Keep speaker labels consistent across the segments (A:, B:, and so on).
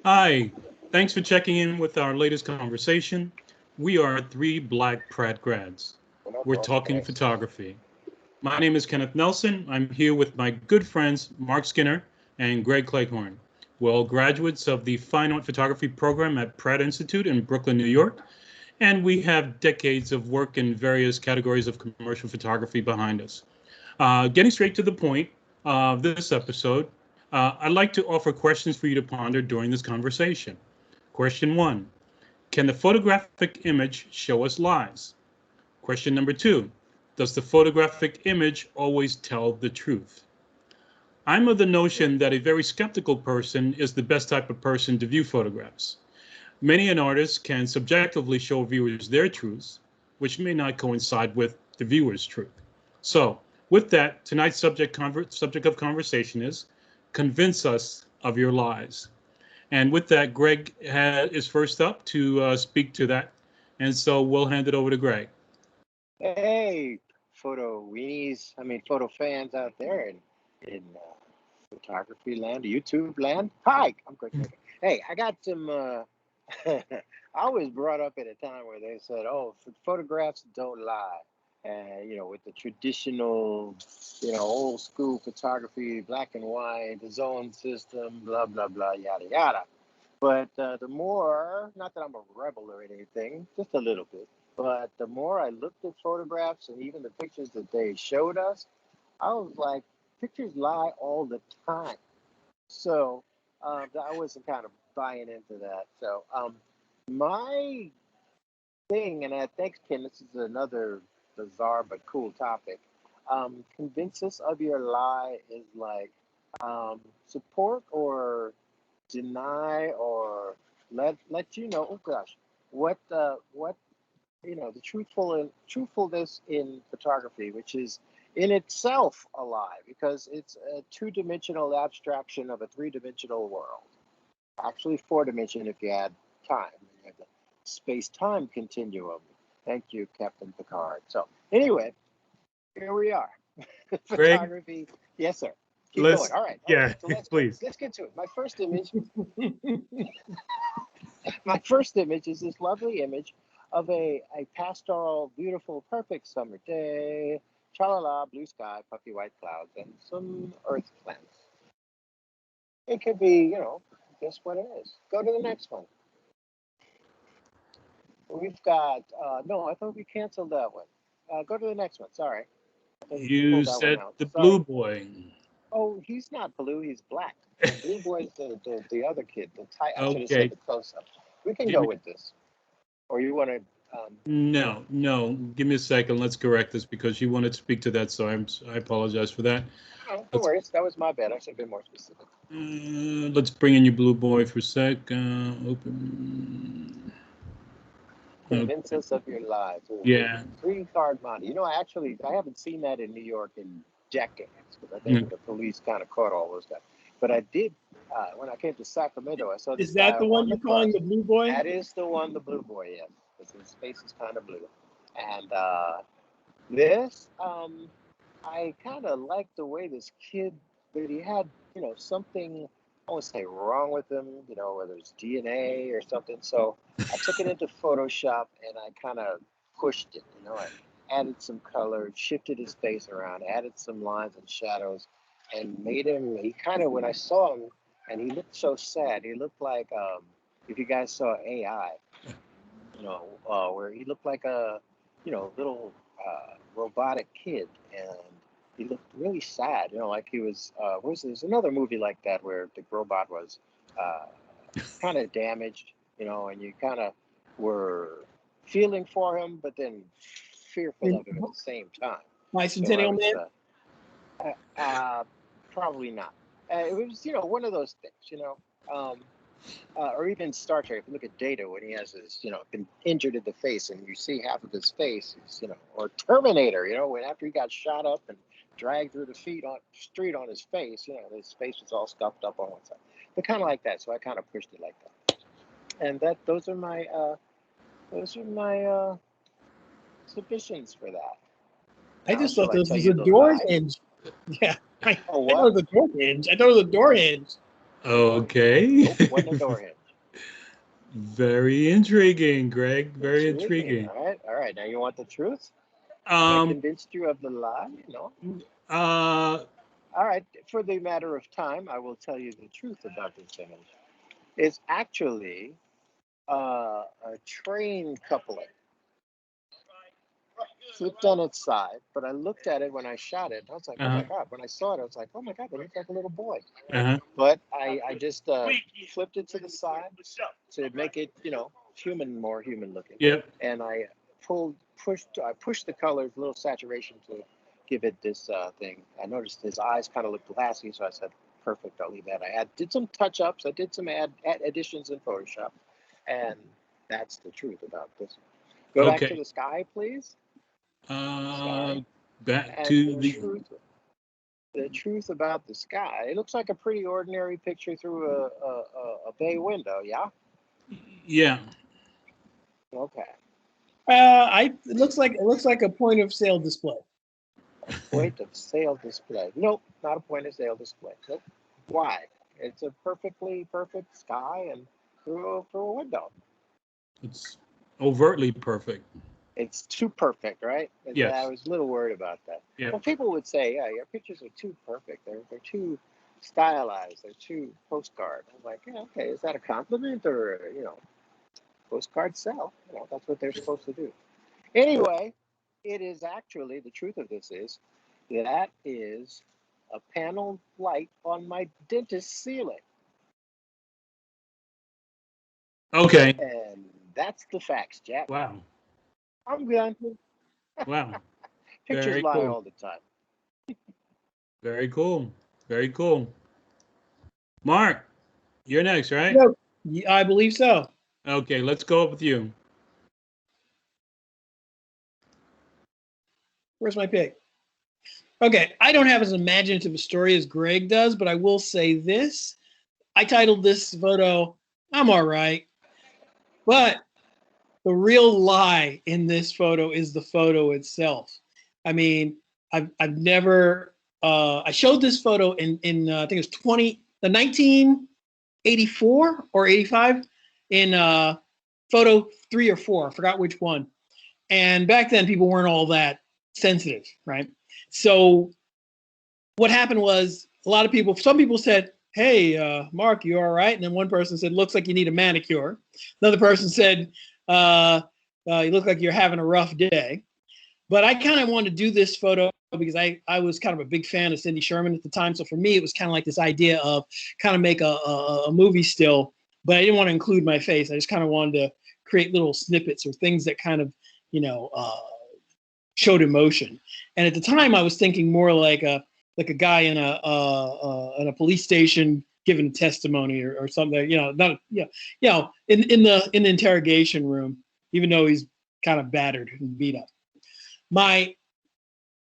A: Hi, thanks for checking in with our latest conversation. We are three Black Pratt grads. We're talking photography. My name is Kenneth Nelson. I'm here with my good friends Mark Skinner and Greg Cleghorn. We're all graduates of the Fine Art Photography program at Pratt Institute in Brooklyn, New York, and we have decades of work in various categories of commercial photography behind us. Getting straight to the point of this episode, I'd like to offer questions for you to ponder during this conversation. Question one, can the photographic image show us lies? Question number two, does the photographic image always tell the truth? I'm of the notion that a very skeptical person is the best type of person to view photographs. Many an artist can subjectively show viewers their truths, which may not coincide with the viewer's truth. So, with that, tonight's subject of conversation is convince us of your lies. And with that, Greg is first up to speak to that. And so we'll hand it over to Greg.
B: Hey, photo fans out there in photography land, YouTube land. Hi, I'm Greg. Hey, I got some. I was brought up at a time where they said, "Oh, photographs don't lie," and with the traditional, old school photography, black and white, the zone system, blah blah blah, yada yada. But the more, not that I'm a rebel or anything, just a little bit. But the more I looked at photographs and even the pictures that they showed us, I was like, pictures lie all the time. So I wasn't kind of buying into that. So my thing, and I think, Ken, this is another bizarre but cool topic. Convince us of your lie is like support or deny or let you know. Oh gosh, what the truthfulness in photography, which is in itself a lie because it's a two-dimensional abstraction of a three-dimensional world. Actually, four-dimension if you add time. You have the space-time continuum. Thank you, Captain Picard. So anyway, here we are. Photography. Greg, yes, sir. Keep going. All right.
A: Yeah,
B: so
A: please.
B: Let's get to it. My first image. My first image is this lovely image of a pastoral, beautiful, perfect summer day, cha-la-la, blue sky, puffy white clouds, and some earth plants. It could be, guess what it is. Go to the next one. We've got, no, I thought we canceled that one. Go to the next one, sorry.
A: You said the blue boy.
B: Oh, he's not blue, he's black. The blue boy's the other kid. I should have said the close-up. We can go with this. Or you want to...
A: No. Give me a second. Let's correct this because you wanted to speak to that, so I apologize for that.
B: No worries. That was my bad. I should have been more specific.
A: Let's bring in your blue boy for a sec. Open.
B: Convince us of your lies.
A: Yeah.
B: 3-card money. I haven't seen that in New York in decades because I think the police kind of caught all those guys. But I did, when I came to Sacramento, I saw this.
C: Is that the one you're calling the blue boy?
B: That is the one, the blue boy, yes. Because his face is kind of blue. And this, I kind of like the way this kid, but he had, something, I won't say wrong with him, whether it's DNA or something. So I took it into Photoshop and I kind of pushed it, I added some color, shifted his face around, added some lines and shadows, and made him, when I saw him, and he looked so sad, he looked like, if you guys saw a.k.a. Where he looked like a, little robotic kid, and he looked really sad, like he was, there's another movie like that where the robot was kind of damaged, and you kind of were feeling for him, but then fearful of him at the same time.
C: Bicentennial
B: Man? Probably not. It was, one of those things, or even Star Trek. If you look at Data when he has his, been injured in the face and you see half of his face, or Terminator, when after he got shot up and dragged through the street on his face, his face was all scuffed up on one side. But kind of like that. So I kind of pushed it like that. And those are my submissions for that.
C: I just thought this was a door hinge. Yeah. I thought it was a door hinge.
A: Okay.
B: Nope, wasn't a door hinge.
A: Very intriguing, Greg. Very
B: Intriguing.
A: intriguing.
B: All right. Now you want the truth? Have I
A: Um,
B: convinced you of the lie? No.
A: uh,
B: All right. For the matter of time, I will tell you the truth about this image. It's actually a train coupling flipped on its side, but I looked at it when I shot it. And I was like, oh my
A: uh-huh,
B: God. When I saw it, I was like, oh my God, they look like a little boy.
A: uh-huh.
B: But I just flipped it to the side to make it, more human looking.
A: Yep.
B: And I pushed the colors, a little saturation to give it this thing. I noticed his eyes kind of looked glassy, so I said, perfect, I'll leave that. Did some touch-ups. I did some add additions in Photoshop. And that's the truth about this. Go back to
A: Okay.
B: the sky, please.
A: Uh,
B: Sky.
A: back
B: And
A: to
B: the truth about the sky. It looks like a pretty ordinary picture through a bay window, yeah?
A: yeah.
B: Okay.
C: It looks like a point of sale display.
B: Point of sale display. Nope, not a point of sale display. Nope. Why? It's a perfectly perfect sky and through a window.
A: It's overtly perfect.
B: It's too perfect, right?
A: Yes.
B: I was a little worried about that.
A: Yeah.
B: Well, people would say, yeah, your pictures are too perfect. They're too stylized. They're too postcard. I'm like, yeah, okay, is that a compliment or, postcards sell? That's what they're supposed to do. Anyway, it is actually, the truth of this is, that is a panel light on my dentist's ceiling.
A: Okay.
B: And that's the facts, Jack.
A: Wow.
B: I'm done.
A: Wow.
B: Pictures
A: Very
B: lie
A: cool.
B: all the time.
A: Very cool. Very cool. Mark, you're next, right?
C: No, I believe so.
A: Okay, let's go up with you.
C: Where's my pick? Okay, I don't have as imaginative a story as Greg does, but I will say this. I titled this photo, I'm all right. But the real lie in this photo is the photo itself. I mean, I've never, I showed this photo in I think it was 1984 or 85 in photo 3 or 4. I forgot which one. And back then, people weren't all that sensitive, right? So what happened was some people said, hey, Mark, you all right? And then one person said, looks like you need a manicure. Another person said, you look like you're having a rough day. But I kind of wanted to do this photo because I was kind of a big fan of Cindy Sherman at the time. So for me, it was kind of like this idea of kind of make a movie still, but I didn't want to include my face. I just kind of wanted to create little snippets or things that kind of, showed emotion. And at the time, I was thinking more like a guy in a police station giving testimony or something. Not in the interrogation room, even though he's kind of battered and beat up.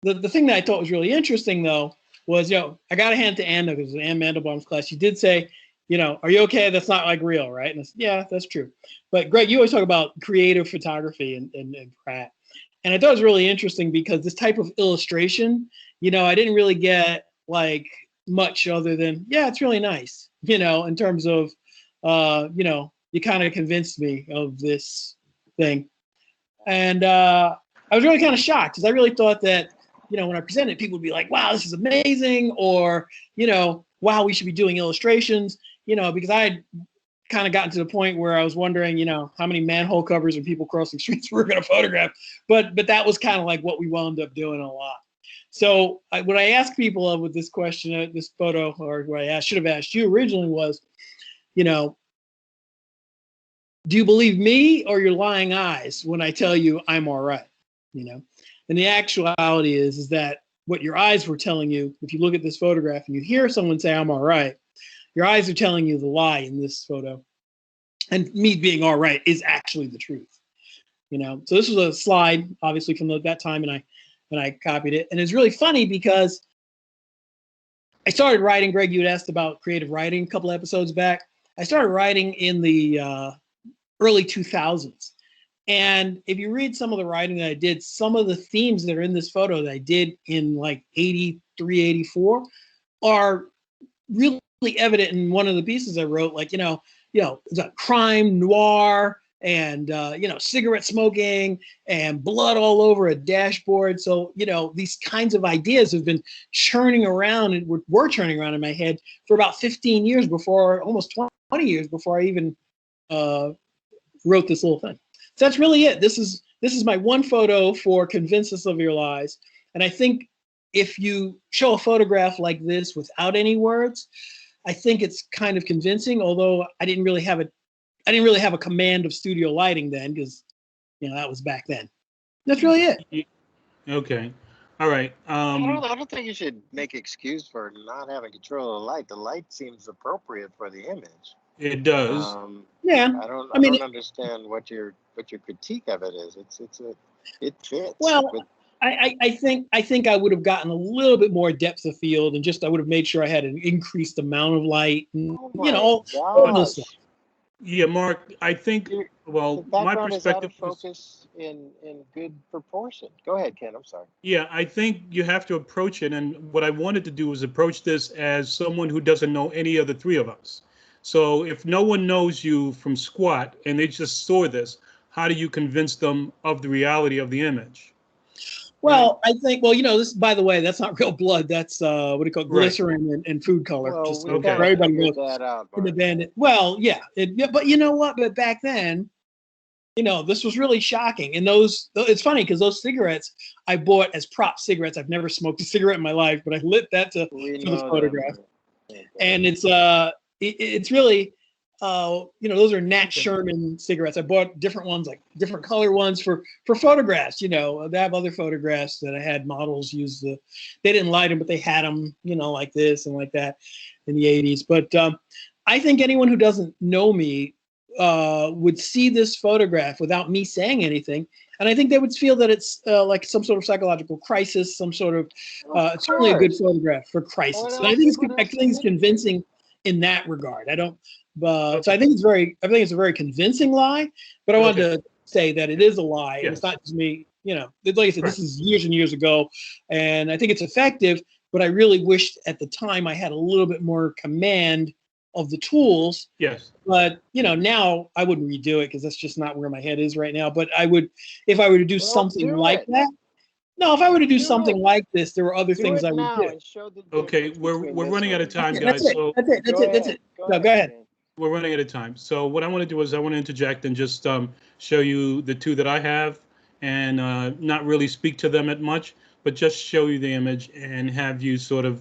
C: The thing that I thought was really interesting though was, I got to hand to Anna because it was Ann Mandelbaum's class. She did say, are you okay? That's not like real, right? And I said, yeah, that's true. But Greg, you always talk about creative photography and Pratt. And I thought it was really interesting because this type of illustration, I didn't really get like much other than, yeah, it's really nice, in terms of, you kind of convinced me of this thing. And I was really kind of shocked because I really thought that, when I presented, people would be like, wow, this is amazing. Or, wow, we should be doing illustrations, because I had kind of gotten to the point where I was wondering, how many manhole covers and people crossing streets we were going to photograph. But that was kind of like what we wound up doing a lot. So what I asked people with this question, this photo, or what I should have asked you originally was, do you believe me or your lying eyes when I tell you I'm all right? And the actuality is that what your eyes were telling you, if you look at this photograph and you hear someone say I'm all right, your eyes are telling you the lie in this photo. And me being all right is actually the truth. So this was a slide, obviously from that time, and I copied it. And it's really funny because I started writing. Greg, you had asked about creative writing a couple episodes back. I started writing in the early 2000s. And if you read some of the writing that I did, some of the themes that are in this photo that I did in like 83, 84 are really evident in one of the pieces I wrote, like, it's a crime noir and, cigarette smoking and blood all over a dashboard. So, these kinds of ideas have been churning around and were churning around in my head for about 15 years before, almost 20 years before I even wrote this little thing. So that's really it. This is my one photo for Convince Us of Your Lies. And I think if you show a photograph like this without any words, I think it's kind of convincing, although I didn't really have a command of studio lighting then, because that was back then. That's really it.
A: Okay. All right.
B: I don't think you should make excuse for not having control of the light. The light seems appropriate for the image.
A: It does.
C: Yeah.
B: I don't understand what your critique of it is. It fits.
C: Well, I think I would have gotten a little bit more depth of field, and I would have made sure I had an increased amount of light, and all those stuff.
A: Yeah, Mark, I think,
B: the
A: my perspective
B: is out of focus in good proportion. Go ahead, Ken. I'm sorry.
A: Yeah, I think you have to approach it, and what I wanted to do was approach this as someone who doesn't know any of the three of us. So if no one knows you from squat and they just saw this, how do you convince them of the reality of the image?
C: Well, I think, this, by the way, that's not real blood. That's what do you call it? Glycerin and food color.
B: Well,
C: just
B: okay.
C: for everybody knows
B: that out.
C: in the bandit. Well, yeah, but you know what? But back then, this was really shocking. And it's funny because those cigarettes I bought as prop cigarettes. I've never smoked a cigarette in my life, but I lit that to the photograph. And it's really, those are Nat Sherman cigarettes. I bought different ones, like different color ones for photographs. They have other photographs that I had models use. They didn't light them, but they had them, like this and like that in the 80s. But I think anyone who doesn't know me would see this photograph without me saying anything. And I think they would feel that it's like some sort of psychological crisis, some sort of, it's certainly a good photograph for crisis. And I think it's convincing in that regard. So I think it's a very convincing lie, but I wanted to say that it is a lie. Yes. And it's not just me, like I said, this is years and years ago, and I think it's effective, but I really wished at the time I had a little bit more command of the tools.
A: Yes.
C: But, now I wouldn't redo it because that's just not where my head is right now. But I would, if I were to do something like that. No, if I were to do something like this, there were other things I would do.
A: Okay, we're running out of time, guys.
C: That's it. No, go ahead.
A: We're running out of time. So what I want to do is I want to interject and just show you the two that I have and not really speak to them at much, but just show you the image and have you sort of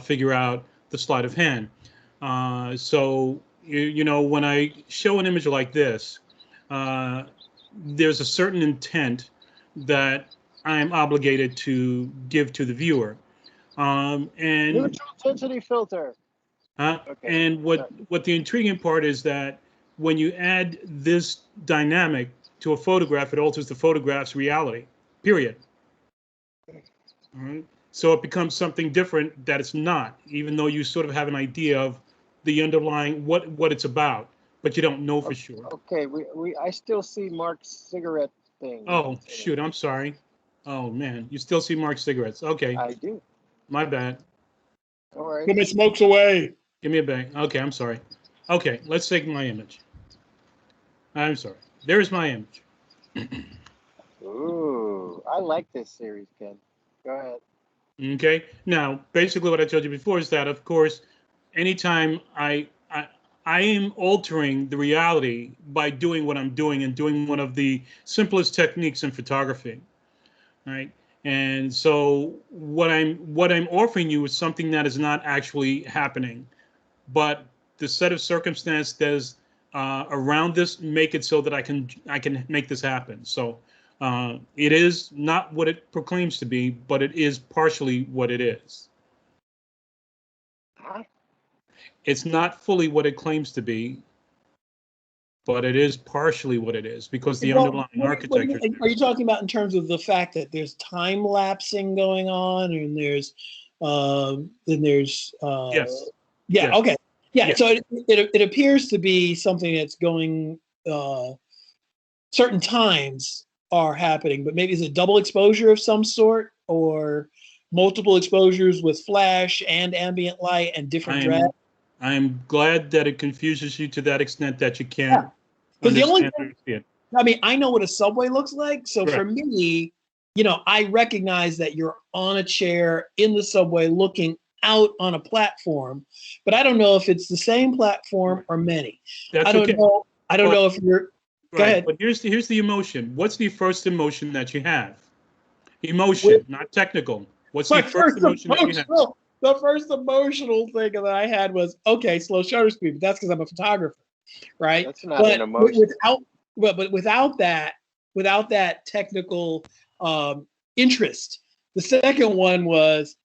A: figure out the sleight of hand. So, when I show an image like this, there's a certain intent that I'm obligated to give to the viewer. And
B: neutral intensity filter.
A: And what the intriguing part is that when you add this dynamic to a photograph, it alters the photograph's reality, period. All right. So it becomes something different that it's not, even though you sort of have an idea of the underlying what it's about, but you don't know for sure.
B: Okay, I still see Mark's cigarette thing.
A: Oh, shoot, I'm sorry. Oh, man, you still see Mark's cigarettes. Okay.
B: I do.
A: My bad.
B: All right.
C: Put my smokes away.
A: Give me a bag. Okay, I'm sorry. Okay, let's take my image. I'm sorry. There's my image.
B: Ooh, I like this series, Ken. Go ahead.
A: Okay. Now, basically what I told you before is that, of course, anytime I am altering the reality by doing what I'm doing and doing one of the simplest techniques in photography, right? And so what I'm offering you is something that is not actually happening, but the set of circumstances around this make it so that I can make this happen. So it is not what it proclaims to be, but it is partially what it is.
B: Huh?
A: It's not fully what it claims to be, but it is partially what it is because the underlying architecture.
C: Are you talking about in terms of the fact that there's time lapsing going on, and there's
A: yes.
C: Yeah.
A: Yes.
C: Okay. Yeah.
A: Yes.
C: So it appears to be something that's going. Certain times are happening, but maybe is it double exposure of some sort, or multiple exposures with flash and ambient light and different drag?
A: I'm glad that it confuses you to that extent that you
C: Yeah.
A: can't
C: Because the only
A: understand it.
C: I mean, I know what a subway looks like. So
A: Right.
C: for me, I recognize that you're on a chair in the subway looking out on a platform, but I don't know if it's the same platform or many.
A: That's
C: I don't
A: okay.
C: know. I don't
A: But-
C: know if you're. Go
A: Right.
C: ahead.
A: But here's the emotion. What's the first emotion that you have? Emotion, not technical. What's the first emotion that you have?
C: The first emotional thing that I had was, okay, slow shutter speed, but that's because I'm a photographer, right?
B: That's not an emotion.
C: Without that technical interest. The second one was,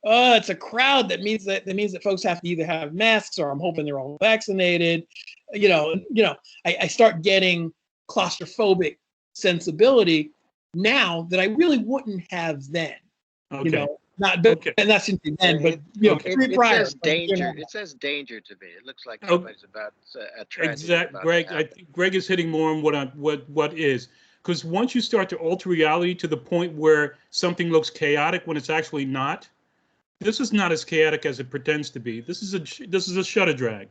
C: it's a crowd. That means that folks have to either have masks or I'm hoping they're all vaccinated. I start getting claustrophobic sensibility now that I really wouldn't have then.
A: Okay.
C: And that's then, but
B: it says danger. It says danger to me. It looks like somebody's about a tragedy.
A: Exactly, Greg. I think Greg is hitting more on what is, because once you start to alter reality to the point where something looks chaotic when it's actually not, this is not as chaotic as it pretends to be. This is a shutter drag.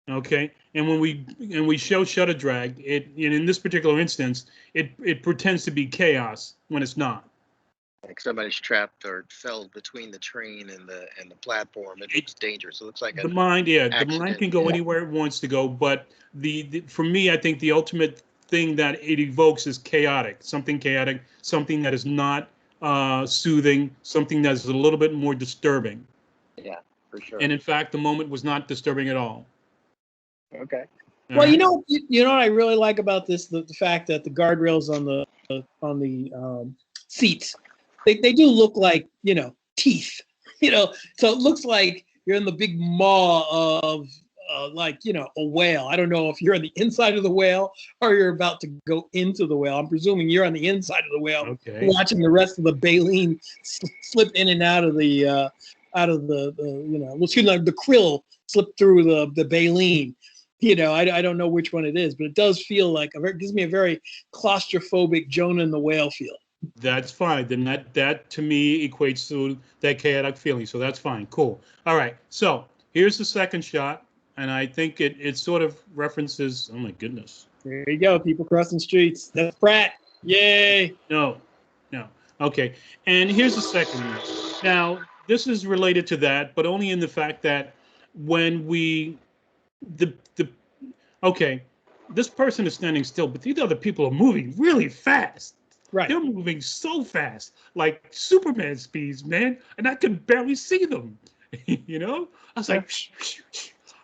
A: Okay, and when we show shutter drag, in this particular instance, it pretends to be chaos when it's not.
B: Like somebody's trapped or fell between the train and the platform. It's dangerous. It looks like
A: the mind. Yeah,
B: accident.
A: The mind can go anywhere it wants to go, but for me, I think the ultimate thing that it evokes is chaotic, something that is not soothing, something that's a little bit more disturbing.
B: Yeah, for sure.
A: And in fact, the moment was not disturbing at all.
B: Okay.
C: Well, you know what I really like about this, the fact that the guardrails on the seats, they do look like teeth, so it looks like you're in the big maw of a whale. I don't know if you're on the inside of the whale or you're about to go into the whale. I'm presuming you're on the inside of the whale, watching the rest of the baleen slip in and out of the the krill slip through the baleen. I don't know which one it is, but it does feel like it gives me a very claustrophobic Jonah and the Whale feel.
A: That's fine. Then that to me equates to that chaotic feeling. So that's fine. Cool. All right. So here's the second shot, and I think it sort of references. Oh my goodness.
C: There you go. People crossing streets. That's Pratt. Yay.
A: No. Okay. And here's the second one. Now this is related to that, but only in the fact that when this person is standing still, but these other people are moving really fast.
C: Right.
A: They're moving so fast, like Superman speeds, man, and I could barely see them. I was like,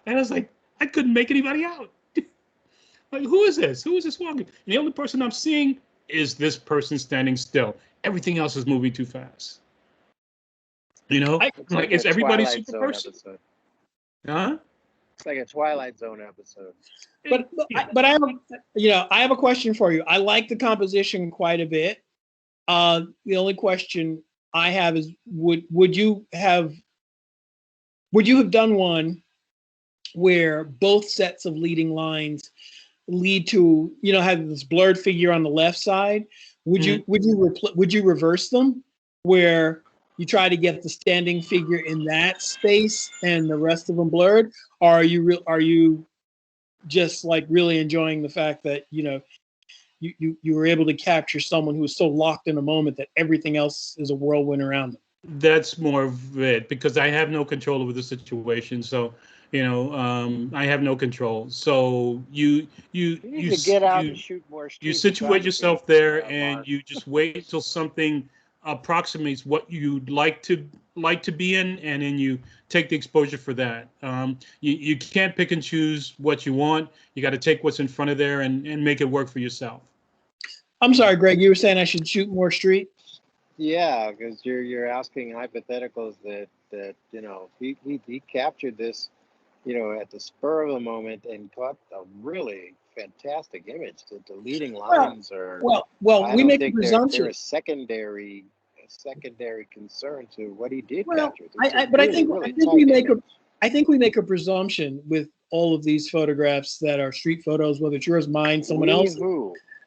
A: and I was like, I couldn't make anybody out. Like, who is this? Who is this walking? And the only person I'm seeing is this person standing still. Everything else is moving too fast. Like is everybody super person? Huh?
B: It's like a Twilight Zone episode.
C: But I have a question for you. I like the composition quite a bit. The only question I have is would you have done one where both sets of leading lines lead to have this blurred figure on the left side? Would you reverse them where you try to get the standing figure in that space and the rest of them blurred? Or are you just like really enjoying the fact that you were able to capture someone who is so locked in a moment that everything else is a whirlwind around them?
A: That's more of it, because I have no control over the situation. So I have no control. So you
B: get out and shoot more.
A: You situate yourself there, and you just wait till something approximates what you'd like to be in, and then you take the exposure for that. You can't pick and choose what you want. You got to take what's in front of there and make it work for yourself.
C: I'm sorry, Greg, you were saying I should shoot more street?
B: Yeah, because you're asking hypotheticals that he captured this at the spur of the moment and got a really fantastic image. The leading lines are
C: we make a presumption.
B: They're a secondary concern to what he did capture.
C: I think we make a presumption with all of these photographs that are street photos, whether it's yours, mine, someone else's,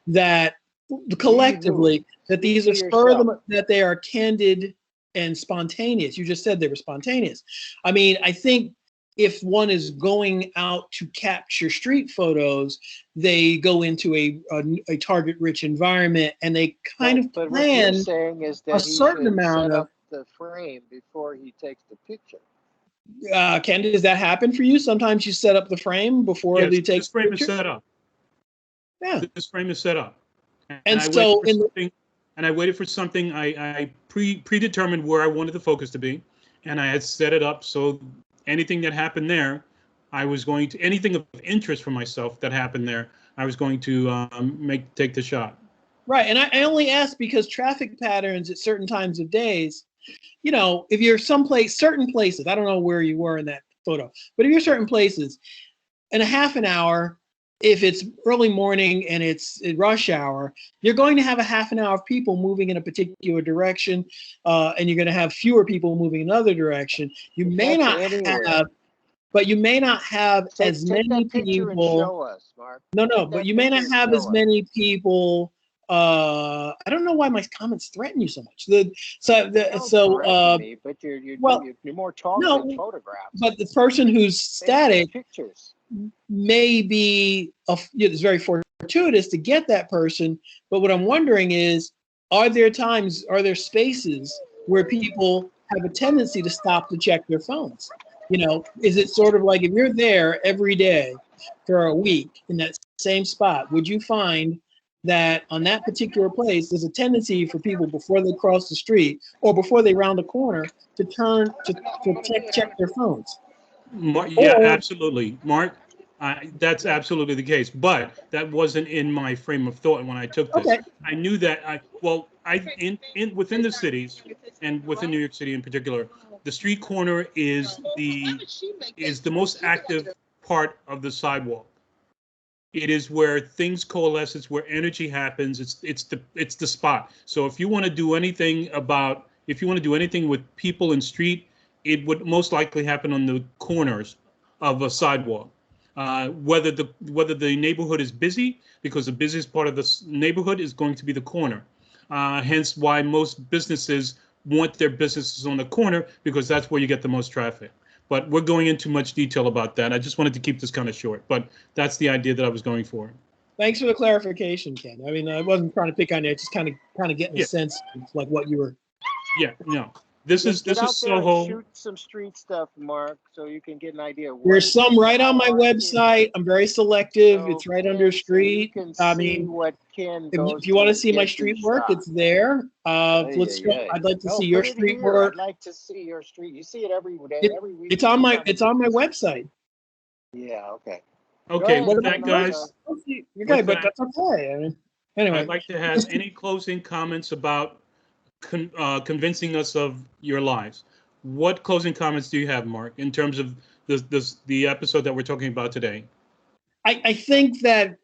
C: that collectively that these are that they are candid and spontaneous. You just said they were spontaneous. I mean, I think if one is going out to capture street photos, they go into a target-rich environment, and they kind of
B: But what
C: plan
B: you're saying is
C: a
B: that he
C: certain
B: should
C: amount
B: set
C: of.
B: up the frame before he takes the picture.
C: Ken, does that happen for you? Sometimes you set up the frame before
A: Yes,
C: they take
A: this frame
C: the
A: is
C: picture?
A: set up.
C: Yeah.
A: This frame is set up.
C: And
A: I
C: so
A: waited for something, and I waited for something. I predetermined where I wanted the focus to be, and I had set it up so anything that happened there, I was going to, anything of interest for myself that happened there, I was going to take the shot.
C: Right, and I only ask because traffic patterns at certain times of days, you know, if you're someplace, certain places, I don't know where you were in that photo, but if you're certain places, in a half an hour, if it's early morning and it's rush hour, you're going to have a half an hour of people moving in a particular direction, and you're going to have fewer people moving another direction. You may not have, but you may not have as many people.
B: Show us, Mark.
C: No, but you may not have as many people. I don't know why my comments threaten you so much.
B: Me, but you're more talking than photographs.
C: But the person who's static
B: pictures
C: may be it's very fortuitous to get that person. But what I'm wondering is, are there spaces where people have a tendency to stop to check their phones? You know, is it sort of like if you're there every day for a week in that same spot, would you find that on that particular place, there's a tendency for people before they cross the street or before they round a corner to turn to check their phones?
A: Yeah, absolutely, Mark. That's absolutely the case. But that wasn't in my frame of thought when I took this.
C: Okay.
A: I knew that. Within the cities and within New York City in particular, the street corner is the most active part of the sidewalk. It is where things coalesce. It's where energy happens. It's the spot. So if you want to do anything with people in street, it would most likely happen on the corners of a sidewalk. Whether the neighborhood is busy, because the busiest part of the neighborhood is going to be the corner. Hence why most businesses want their businesses on the corner, because that's where you get the most traffic. But we're going into much detail about that. I just wanted to keep this kind of short, but that's the idea that I was going for.
C: Thanks for the clarification, Ken. I mean, I wasn't trying to pick on you. Just kind of getting a sense of like what you were.
A: Yeah, no. This is Soho.
B: Shoot some street stuff, Mark, so you can get an idea.
C: There's some right on my website. I'm very selective. It's right under street. I mean,
B: what Ken
C: if you want to see my street work, it's there. I'd like to see your street work.
B: I'd like to see your street. You see it every day, every week.
C: It's on my website.
B: Yeah. Okay.
A: Okay, with that, guys.
C: Okay, but that's okay. I mean, anyway,
A: I'd like to have any closing comments about convincing us of your lies. What closing comments do you have, Mark, in terms of the episode that we're talking about today?
C: I think that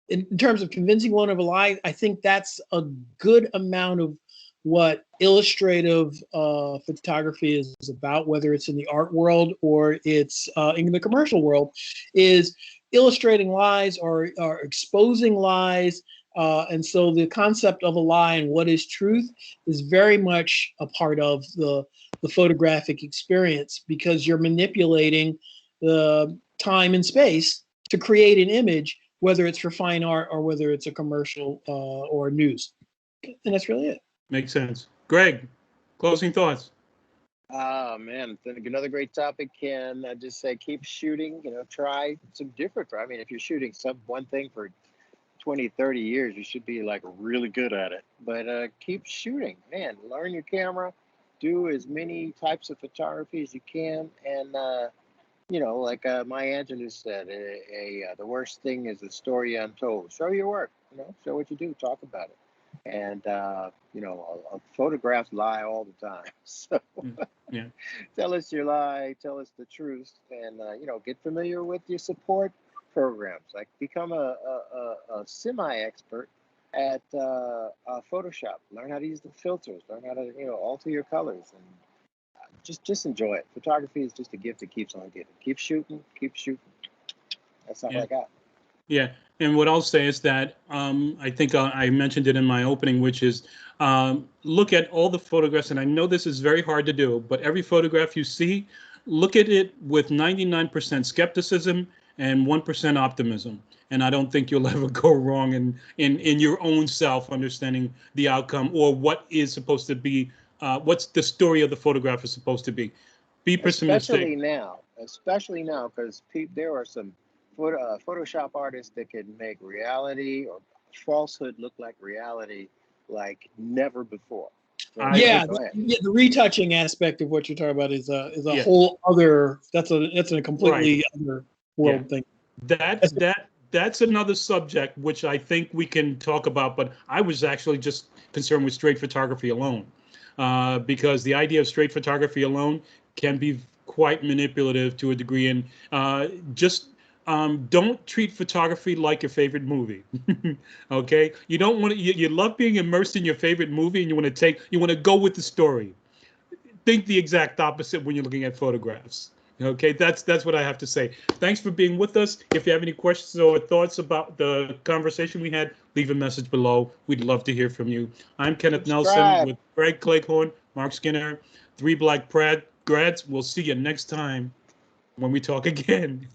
C: in terms of convincing one of a lie, I think that's a good amount of what illustrative photography is about, whether it's in the art world or it's in the commercial world, is illustrating lies or exposing lies. And so the concept of a lie and what is truth is very much a part of the photographic experience, because you're manipulating the time and space to create an image, whether it's for fine art or whether it's a commercial or news. And that's really it.
A: Makes sense. Greg, closing thoughts.
B: Oh, man, another great topic, Ken. I just say keep shooting, try some different. I mean, if you're shooting one thing for 20, 30 years, you should be like really good at it. But keep shooting, man. Learn your camera, do as many types of photography as you can. And, like Maya Angelou said, the worst thing is the story untold. Show your work, show what you do, talk about it. And, photographs lie all the time. So
A: yeah.
B: Tell us your lie, tell us the truth, and, get familiar with your support programs. Like become a semi-expert at Photoshop. Learn how to use the filters, learn how to, alter your colors, and just enjoy it. Photography is just a gift that keeps on giving. Keep shooting, keep shooting. That's all I got.
A: Yeah, and what I'll say is that I think I mentioned it in my opening, which is look at all the photographs, and I know this is very hard to do, but every photograph you see, look at it with 99% skepticism and 1% optimism. And I don't think you'll ever go wrong in your own self understanding the outcome or what is supposed to be, what's the story of the photograph is supposed to be. Be pessimistic.
B: Especially now, because there are some Photoshop artists that can make reality or falsehood look like reality like never before.
C: Yeah, the retouching aspect of what you're talking about is a whole other. That's a completely other world thing.
A: That's another subject which I think we can talk about. But I was actually just concerned with straight photography alone, because the idea of straight photography alone can be quite manipulative to a degree, and don't treat photography like your favorite movie. Okay, you don't want to. You love being immersed in your favorite movie, and you want to go with the story. Think the exact opposite when you're looking at photographs. Okay, that's what I have to say. Thanks for being with us. If you have any questions or thoughts about the conversation we had, leave a message below. We'd love to hear from you. I'm Kenneth Nelson with Greg Cleghorn, Mark Skinner, 3 Black Grads. We'll see you next time when we talk again.